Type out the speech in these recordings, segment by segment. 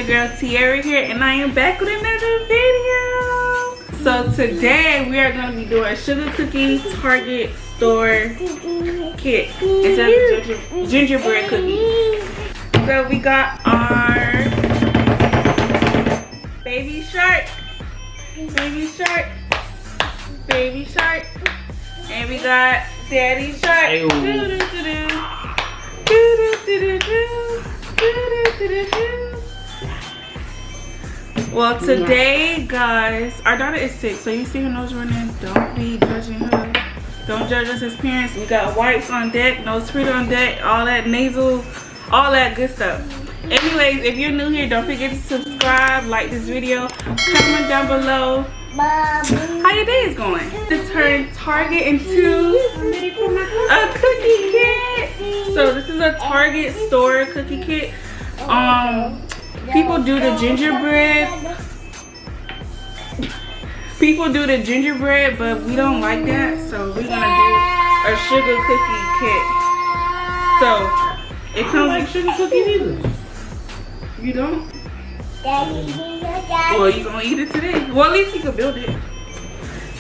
your girl Tiara here, and I am back with another video. So today we are going to be doing a sugar cookie Target store kit instead of gingerbread cookie. So we got our baby shark, baby shark, baby shark, and we got daddy shark. Well, today, guys, our daughter is sick, so you see her nose running. Don't be judging her. Don't judge us as parents. We got wipes on deck, nose spray on deck, all that nasal, all that good stuff. Anyways, if you're new here, don't forget to subscribe, like this video, comment down below how your day is going. To turn Target into a cookie kit. So this is a Target store cookie kit. People do the gingerbread. People do the gingerbread, but we don't like that, so we're gonna do a sugar cookie kit. So it comes like sugar cookies either. You don't? Well, you gonna eat it today. Well, at least you can build it.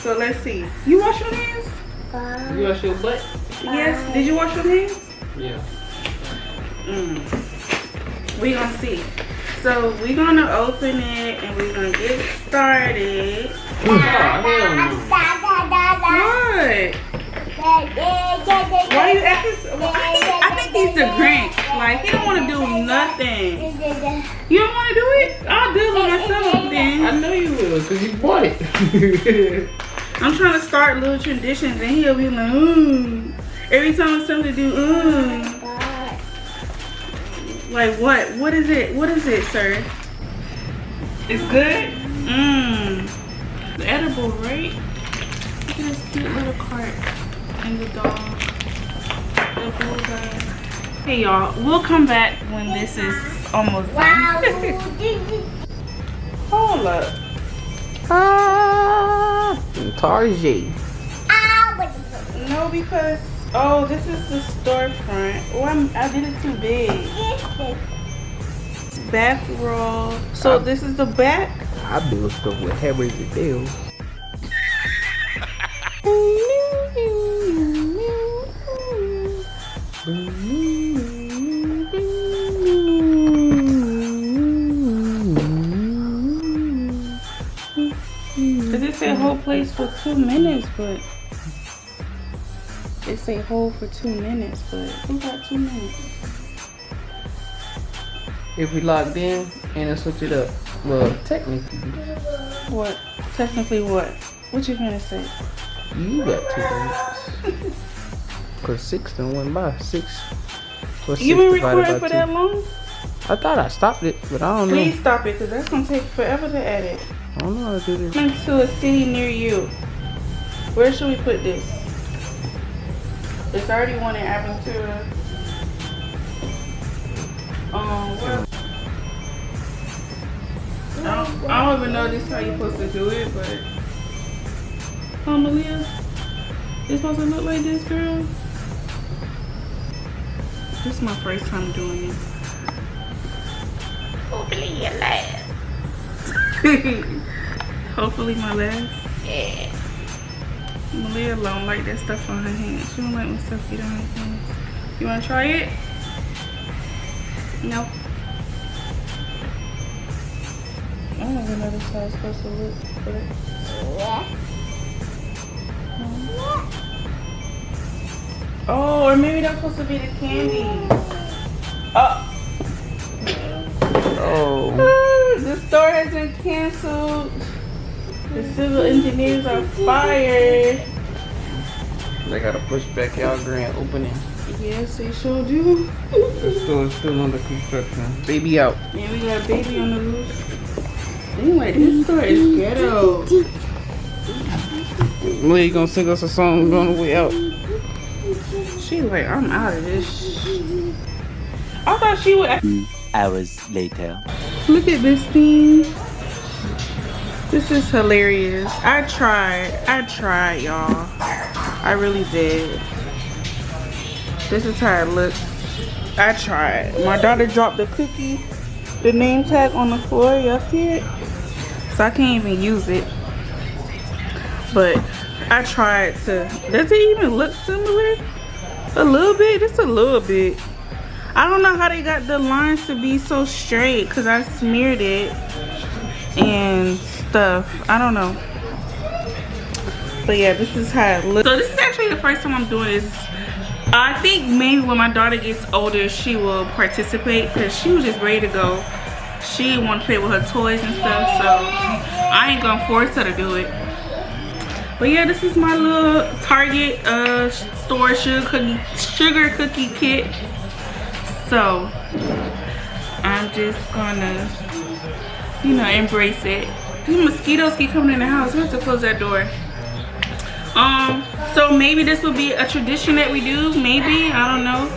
So let's see. You wash your hands? You wash your butt? Yes. Did you wash your hands? Yeah. We gonna see. So we're gonna open it and we're gonna get started. Oh, hell no. What? Why are you acting so? Well, I think he's the Grinch. Like, he don't want to do nothing. You don't want to do it? I'll do it myself then. I know you will, because you bought it. I'm trying to start little traditions and he'll be like, every time it's something to do, Like what? What is it? What is it, sir? It's good? The edible, right? Look at this cute little cart. And the dog. The bullseye. Hey y'all, we'll come back when this is almost done. Hold up. Target. No, because this is the storefront. Oh, I did it too big. It's back roll. So this is the back. I build stuff with heavy deals. It say hold place for 2 minutes, but it say hold for 2 minutes, but who got 2 minutes? If we logged in and then switch it up, well, technically. What? Technically what? What you gonna say? You got 2 minutes. Cause 6 done went by. 6. You been recording for that long? I thought I stopped it, but I don't know. Please stop it, cause that's gonna take forever to edit. I don't know how to do this. Into a city near you. Where should we put this? It's already one in Aventura. Where? I don't even know this how you're supposed to do it, but Malia, it's supposed to look like this, girl. This is my first time doing this. Hopefully your last. Hopefully my last. Yeah. Malia don't like that stuff on her hands. She don't like when stuff get on her hands. You wanna try it? No. I don't even know this how it's supposed to look, but oh, or maybe that's supposed to be the candy. The store has been canceled. The civil engineers are fired. They gotta push back y'all grand opening. Yes, they sure do. The store is still under construction. Baby out. Yeah, we got a baby on the loose. Anyway, this store is ghetto. Malia gonna sing us a song on the way out. She like, I'm out of this. I thought she would. 2 hours later. Look at this thing. This is hilarious. I tried, y'all. I really did. This is how it looks. I tried. My daughter dropped the cookie the name tag on the floor. Y'all see it? So I can't even use it. But I tried to. Does it even look similar? A little bit, just a little bit. I don't know how they got the lines to be so straight because I smeared it and stuff. I don't know. But yeah, this is how it looks. So this is actually the first time I'm doing this. I think maybe when my daughter gets older, she will participate because she was just ready to go. She want to play with her toys and stuff, so I ain't gonna force her to do it. But yeah, this is my little Target store sugar cookie kit. So I'm just gonna, you know, embrace it. These mosquitoes keep coming in the house. We have to close that door. So maybe this will be a tradition that we do. Maybe, I don't know.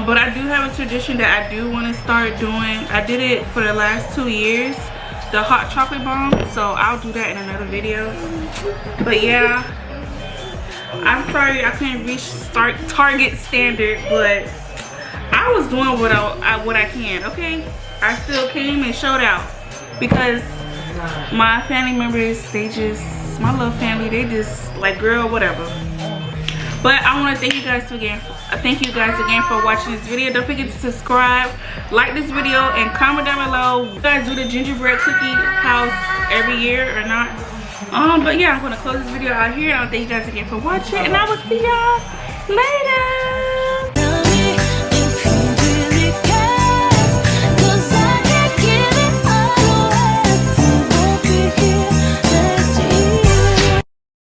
But I do have a tradition that I do want to start doing. I did it for the last 2 years, the hot chocolate bomb. So I'll do that in another video. But yeah, I'm sorry I couldn't reach Target standard, but I was doing what I can. Okay, I still came and showed out because my family members, they just, my little family, they just like, girl, whatever. But I want to thank you guys again. Thank you guys again for watching this video. Don't forget to subscribe, like this video, and comment down below. You guys do the gingerbread cookie house every year or not? But yeah, I'm gonna close this video out here. I'll thank you guys again for watching, and I will see y'all later.